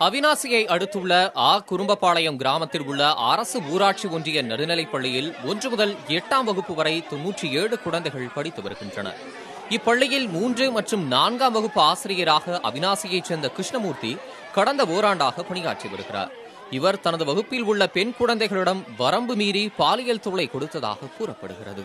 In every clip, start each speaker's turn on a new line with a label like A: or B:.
A: அவிநாசியை அடுத்துள்ள குறும்பபாளையம் கிராமத்தில் உள்ள அரசு ஊராட்சி ஒன்றிய நடுநிலைப் பள்ளியில் 1 முதல் 8ஆம் வகுப்பு வரை 97 குழந்தைகள் படித்து வருகின்றனர். இப்பள்ளியில் 3 மற்றும் 4ஆம் வகுப்பு ஆசிரியராக அவிநாசியைச் சேர்ந்த கிருஷ்ணமூர்த்தி கடந்த ஓராண்டாக பணியாற்றி வருகிறார். இவர் தனது வகுப்பில் உள்ள பெண் குழந்தைகளிடம் வரம்பு மீறி பாலியல் தொல்லை கொடுத்ததாக கூறப்படுகிறது.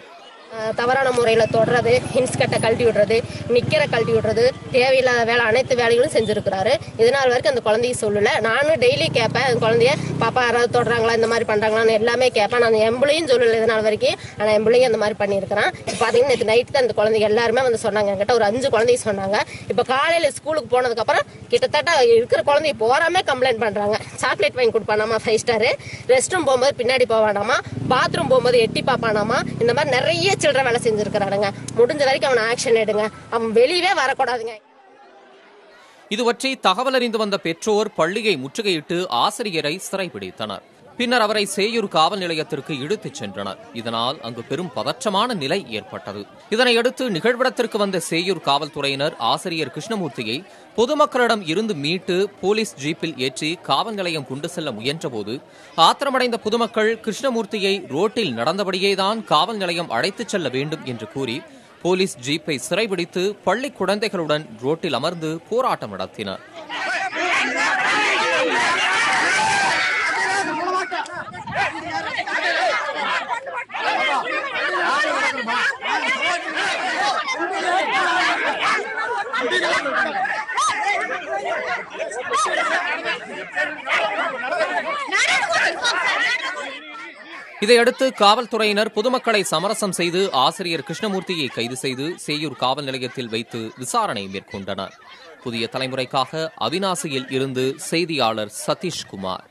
B: தவறான முறையில் தொடுறது, ஹின்ஸ்கட்டை கழட்டி விடுறது, நிக்கரை கழட்டி விடுறது, தேவையில்லாத வேலை அனைத்து வேலைகளும் செஞ்சிருக்கிறாரு. இதனால் வரைக்கும் அந்த குழந்தைய சொல்லல. நானும் டெய்லி கேட்பேன், அந்த குழந்தைய பாப்பா யாராவது தொடுறாங்களா, இந்த மாதிரி பண்றாங்களான்னு எல்லாமே கேட்பேன். நான் எம்பிளையும் சொல்லல இதனால் வரைக்கும். ஆனால் எம்பிளையும் அந்த மாதிரி பண்ணியிருக்கிறேன். இப்போ பார்த்தீங்கன்னா நேற்று நைட்டு தான் அந்த குழந்தைங்க எல்லாருமே வந்து சொன்னாங்க. என்கிட்ட ஒரு 5 குழந்தைய சொன்னாங்க. இப்போ காலையில் ஸ்கூலுக்கு போனதுக்கப்புறம் கிட்டத்தட்ட இருக்கிற குழந்தைய போறாமே கம்ப்ளைண்ட் பண்றாங்க. சாக்லேட் வாங்கி கொடுப்பானாமா 5 ஸ்டார், ரெஸ்ட் ரூம் போகும்போது பின்னாடி போவானாமா, பாத்ரூம் போகும்போது எட்டி பாப்பானாமா, இந்த மாதிரி நிறைய சில்லற வேலை செஞ்சிருக்கிறானுங்க. முடிஞ்ச வரைக்கும் அவனை ஆக்ஷன் எடுங்க, அவன் வெளியவே வரக்கூடாதுங்க.
A: இதுபற்றி தகவல் அறிந்து வந்த பெற்றோர் பள்ளியை முற்றுகையிட்டு ஆசிரியரை சிறைபிடித்தனர். பின்னர் அவரை சேயூர் காவல் நிலையத்திற்கு இழுத்துச் சென்றனர். இதனால் அங்கு பெரும் பதற்றமான நிலை ஏற்பட்டது. இதனையடுத்து நிகழ்விடத்திற்கு வந்த சேயூர் காவல்துறையினர் ஆசிரியர் கிருஷ்ணமூர்த்தியை பொதுமக்களிடம் இருந்து மீட்டு போலீஸ் ஜீப்பில் ஏற்றி காவல் நிலையம் கொண்டு செல்ல முயன்றபோது ஆத்திரமடைந்த பொதுமக்கள் கிருஷ்ணமூர்த்தியை ரோட்டில் நடந்தபடியேதான் காவல் நிலையம் அழைத்துச் செல்ல வேண்டும் என்று கூறி போலீஸ் ஜீப்பை சிறைபிடித்து பள்ளி குழந்தைகளுடன் ரோட்டில் அமர்ந்து போராட்டம் நடத்தினர். இதையடுத்து காவல்துறையினர் பொதுமக்களை சமரசம் செய்து ஆசிரியர் கிருஷ்ணமூர்த்தியை கைது செய்து சேயூர் காவல் நிலையத்தில் வைத்து விசாரணை மேற்கொண்டனர். புதிய தலைமுறைக்காக அவிநாசியில் இருந்து செய்தியாளர் சதீஷ்குமார்.